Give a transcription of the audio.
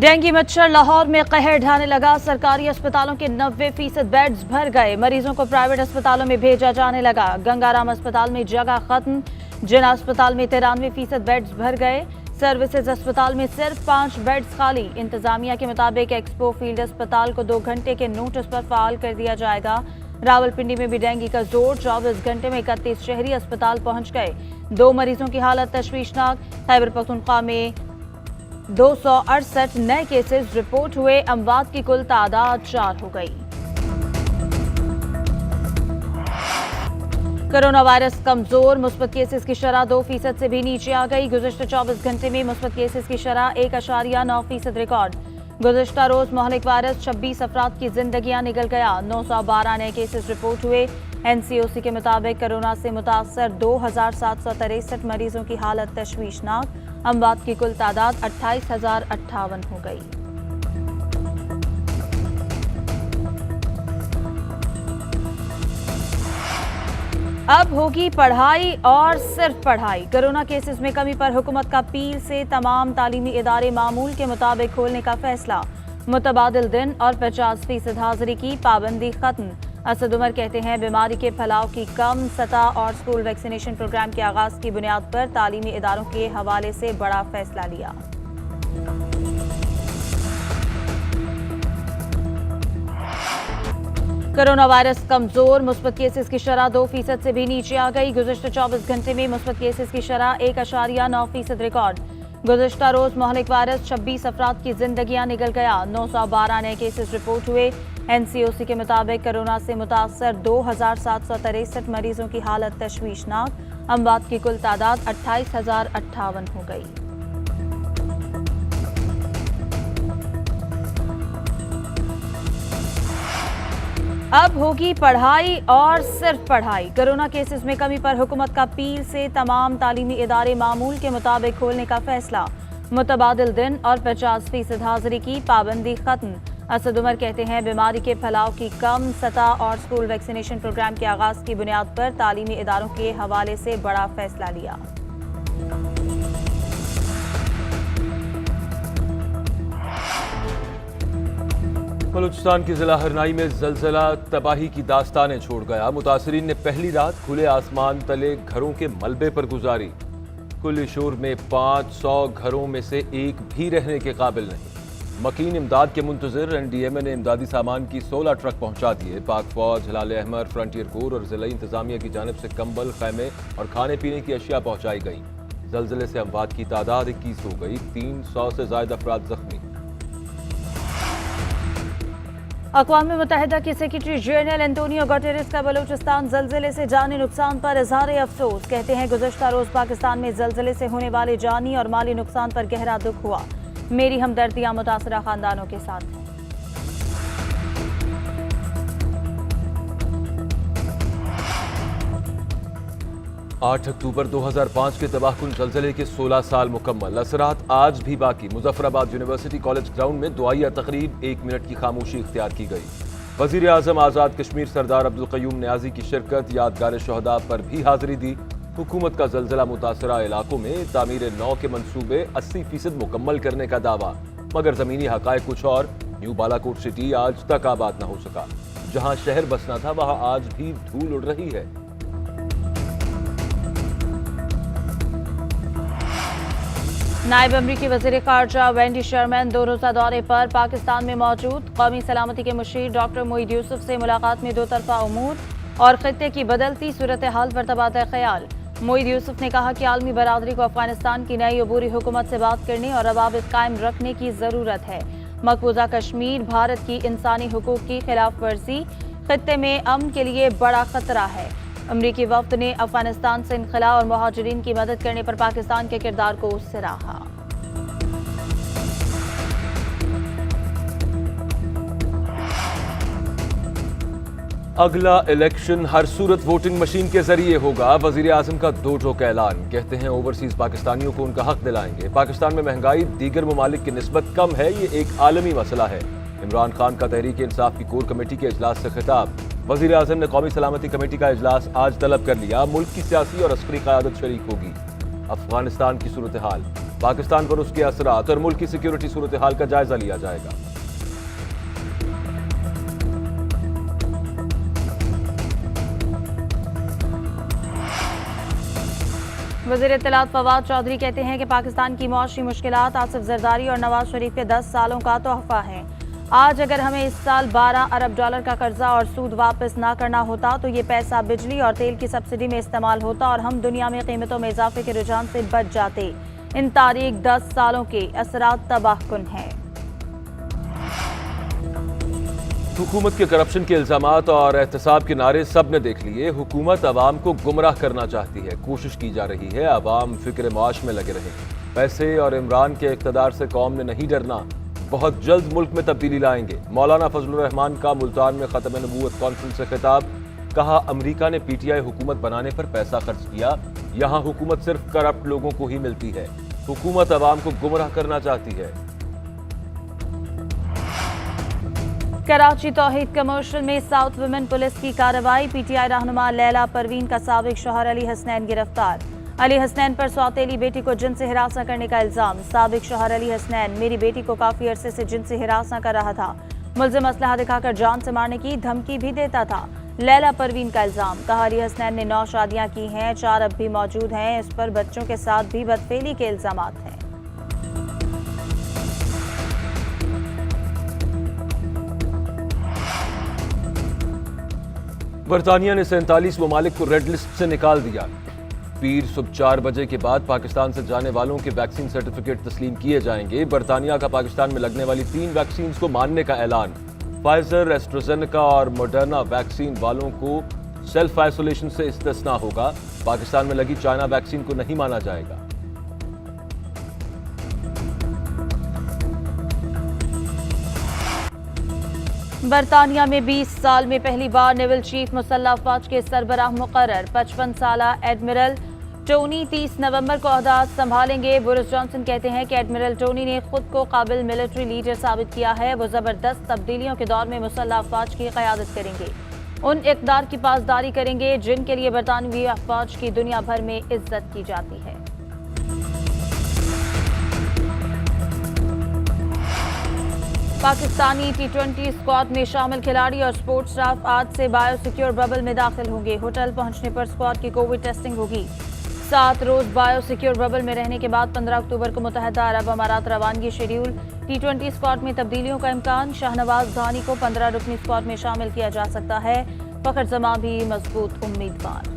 Dengue मच्छर लाहौर में कहर ढाने लगा। सरकारी अस्पतालों के 90% बेड्स भर गए। मरीजों को प्राइवेट अस्पतालों में भेजा जाने लगा। गंगाराम अस्पताल में जगह खत्म। जिला अस्पताल में 93% बेड्स भर गए। सर्विसेज अस्पताल में सिर्फ 5 बेड्स खाली। इंतजामिया के मुताबिक एक्सपो फील्ड अस्पताल को 2 घंटे के नोटिस पर फाल कर दिया जाएगा। रावलपिंडी में भी डेंगू का जोर। 24 घंटे में 31 शहरी अस्पताल पहुंच गए। 2 मरीजों की हालत तशवीशनाक। खैबर पख्तूनख्वा में 268 नए केसेस रिपोर्ट हुए। अमवात की कुल तादाद 4 हो गई। कोरोना वायरस कमजोर। मुस्बत केसेस की शरह 2% से भी नीचे आ गई। गुज़िश्ता 24 घंटे में मुस्बत केसेस की शरह 1.9% रिकॉर्ड। गुज़िश्ता रोज मोहलिक वायरस 26 अफराद की जिंदगियां निकल गया। 912 नए केसेस रिपोर्ट हुए। एनसीओसी के मुताबिक कोरोना से मुतासर 2763 मरीजों की हालत तशवीशनाक। अमवात की कुल तादाद 28,058 हो गई। अब होगी पढ़ाई और सिर्फ पढ़ाई। कोरोना केसेस में कमी पर हुकूमत का पीर से तमाम तालीमी इदारे मामूल के मुताबिक खोलने का फैसला। मुतबादिल दिन और 50% हाजिरी की पाबंदी खत्म। असद उमर कहते हैं बीमारी के फैलाव की कम सतह और स्कूल वैक्सीनेशन प्रोग्राम के आगाज की बुनियाद पर तालीमी इदारों के हवाले से बड़ा फैसला लिया। कोरोना वायरस कमजोर। मुस्बत केसेस की शरह 2% से भी नीचे आ गई। गुज़िश्ता 24 घंटे में मुस्बत केसेस की शरह 1.9% रिकॉर्ड। गुज़िश्ता रोज मोहलिक वायरस 26 अफराद की जिंदगियां निकल गया। 912 नए केसेस रिपोर्ट हुए। एनसीओसी के मुताबिक कोरोना से मुतासर 2763 मरीजों की हालत तशवीशनाक। अमवात की कुल तादाद 28,058 हो गई। अब होगी पढ़ाई और सिर्फ पढ़ाई। कोरोना केसेस में कमी पर हुकूमत का पीर से तमाम तालीमी इदारे मामूल के मुताबिक खोलने का फैसला। मुतबादिल दिन और 50% हाजिरी की पाबंदी खत्म। असद उमर कहते हैं बीमारी के फैलाव की कम सतह और स्कूल वैक्सीनेशन प्रोग्राम के आगाज की बुनियाद पर तालीमी इदारों के हवाले से बड़ा फैसला लिया। बलूचिस्तान की जिला हरनाई में जलजला तबाही की दास्तानें छोड़ गया। मुतासरीन ने पहली रात खुले आसमान तले घरों के मलबे पर गुजारी। कुल शोर में 500 घरों में से एक भी रहने के काबिल नहीं। मकीन इमदाद के मुंतजिर एनडीएमए ने इमदादी सामान की 16 ट्रक पहुंचा दिए। पाक फौज, हिलाल अहमर, फ्रंटियर कोर और जिला इंतजामिया की जानिब से कंबल, खैमे और खाने पीने की अशिया पहुंचाई गई। जलजले से अमवात की तादाद 21 हो गई। 300 से ज्यादा अफराद जख्मी। अक़वाम मुत्तहिदा के सेक्रेटरी जनरल एंटोनियो गुटेरेस का बलूचिस्तान जलजिले से जानी नुकसान पर इजहार अफसोस। कहते हैं गुज़िश्ता रोज पाकिस्तान में जलजिले से होने वाले जानी और माली नुकसान पर गहरा दुख हुआ। मेरी हमदर्दियां मुतासरा खानदानों के साथ हैं। 8 अक्टूबर 2005 के तबाहकुन जलजले के 16 साल मुकम्मल। असरात आज भी बाकी। मुजफ्फराबाद यूनिवर्सिटी कॉलेज ग्राउंड में दुआया तकरीब 1 मिनट की खामोशी इख्तियार की गई। वजीर आजम आज़ाद कश्मीर सरदार अब्दुल क़य्यूम नियाज़ी की शिरकत। यादगार शहदा पर भी हाजिरी दी। हुकूमत का जलजला मुतासरा इलाकों में तामीर 9 के मंसूबे 80% मुकम्मल करने का दावा, मगर ज़मीनी हक़ाइक़ कुछ और। न्यू बालाकोट सिटी आज तक आबाद न हो सका। जहां शहर बसना था वहां आज भी धूल उड़ रही है। नायब अमरीकी वज़ीर ख़ारजा वेंडी शर्मैन 2 रोज़ा दौरे पर पाकिस्तान में मौजूद। कौमी सलामती के मुशीर डॉक्टर मोईद यूसुफ से मुलाकात में 2 तरफ़ा उमूर और ख़ित्ते की बदलती सूरत हाल पर तबादला ख्याल। मोईद यूसुफ ने कहा कि आलमी बरादरी को अफगानिस्तान की नई अबूरी हुकूमत से बात करने और रवाबित कायम रखने की ज़रूरत है। मकबूजा कश्मीर भारत की इंसानी हुकूक की खिलाफ वर्जी खित्ते में अमन के लिए बड़ा खतरा है। अमरीकी वफ़द ने अफगानिस्तान से इनखला और मुहाजिरीन की मदद करने पर पाकिस्तान के किरदार को सराहा। अगला इलेक्शन हर सूरत वोटिंग मशीन के जरिए होगा। वजीर आजम का 2 टोक ऐलान। कहते हैं ओवरसीज पाकिस्तानियों को उनका हक दिलाएंगे। पाकिस्तान में महंगाई दीगर ममालिक की निस्बत कम है, ये एक आलमी मसला है। इमरान खान का तहरीक इंसाफ की कोर कमेटी के इजलास से खिताब। वजीर आजम ने कौमी सलामती कमेटी का इजलास आज तलब कर लिया। मुल्क की सियासी और अस्करी क़यादत शरीक होगी। अफगानिस्तान की सूरत हाल। पाकिस्तान पर उसके असरात और मुल्क की सिक्योरिटी सूरत हाल का जायजा लिया जाएगा। वज़ीर इत्तलात फवाद चौधरी कहते हैं कि पाकिस्तान की मौशी मुश्किलात आसिफ जरदारी और नवाज शरीफ के 10 सालों का तोहफा है। आज अगर हमें इस साल 12 अरब डॉलर का कर्जा और सूद वापस ना करना होता तो ये पैसा बिजली और तेल की सब्सिडी में इस्तेमाल होता और हम दुनिया में कीमतों में इजाफे के रुझान से बच जाते। इन तारीख 10 सालों के असरात तबाहकुन हैं। हुकूमत के करप्शन के इल्जामात और एहतसाब के नारे सब ने देख लिए। हुकूमत अवाम को गुमराह करना चाहती है, कोशिश की जा रही है अवाम फिक्र मुआश में लगे रहें। पैसे और इमरान के इक़्तिदार से कौम ने नहीं डरना, बहुत जल्द मुल्क में तब्दीली लाएंगे। मौलाना फजलुर रहमान का मुल्तान में खत्म नबूवत कॉन्फ्रेंस से खिताब। कहा, अमरीका ने पीटीआई हुकूमत बनाने पर पैसा खर्च किया, यहाँ हुकूमत सिर्फ करप्ट लोगों को ही मिलती है। हुकूमत अवाम को गुमराह करना चाहती है। कराची तौहीद कमर्शियल में साउथ वुमेन पुलिस की कार्रवाई। पीटीआई रहनुमा लैला परवीन का साबिक शौहर अली हसनैन गिरफ्तार। अली हसनैन पर सौतेली बेटी को जिनसे हिरासा करने का इल्जाम। साबिक शौहर अली हसनैन, मेरी बेटी को काफी अरसे से जिनसे हिरासा कर रहा था। मुल्जिम असलहा दिखाकर जान से मारने की धमकी भी देता था। लैला परवीन का इल्जाम। कहा, अली हसनैन ने 9 शादियां की हैं, 4 अब भी मौजूद हैं। इस पर बच्चों के साथ भी बदफेली के इल्जामात हैं। बरतानिया ने 47 ममालिक को रेड लिस्ट से निकाल दिया। पीर सुबह 4 बजे के बाद पाकिस्तान से जाने वालों के वैक्सीन सर्टिफिकेट तस्लीम किए जाएंगे। बरतानिया का पाकिस्तान में लगने वाली 3 वैक्सीन को मानने का ऐलान। फाइजर, एस्ट्राजेनेका और मॉडर्ना वैक्सीन वालों को सेल्फ आइसोलेशन से इस्तिस्ना होगा। पाकिस्तान में लगी चाइना वैक्सीन को नहीं माना जाएगा। बरतानिया में 20 साल में पहली बार नेवल चीफ मुसल्लह अफवाज के सरबराह मुकर्रर। 55 साला एडमिरल टोनी 30 नवंबर को ओहदा संभालेंगे। बोरिस जॉनसन कहते हैं कि एडमिरल टोनी ने खुद को काबिल मिलिट्री लीडर साबित किया है। वो जबरदस्त तब्दीलियों के दौर में मुसल्लह अफवाज की क़यादत करेंगे, उन इक़दार की पासदारी करेंगे जिनके लिए बरतानवी अफवाज की दुनिया भर में इज्जत की जाती है। पाकिस्तानी T20 स्क्वाड में शामिल खिलाड़ी और स्पोर्ट्स स्टाफ आज से बायोसिक्योर बबल में दाखिल होंगे। होटल पहुंचने पर स्क्वाड की कोविड टेस्टिंग होगी। 7 रोज बायोसिक्योर बबल में रहने के बाद 15 अक्टूबर को मुत्तहदा अरब अमारात रवानगी शेड्यूल। T20 स्क्वाड में तब्दीलियों का इम्कान। शाहनवाज धानी को 15 रुकनी स्क्वाड में शामिल किया जा सकता है। फखर जमां भी मजबूत उम्मीदवार।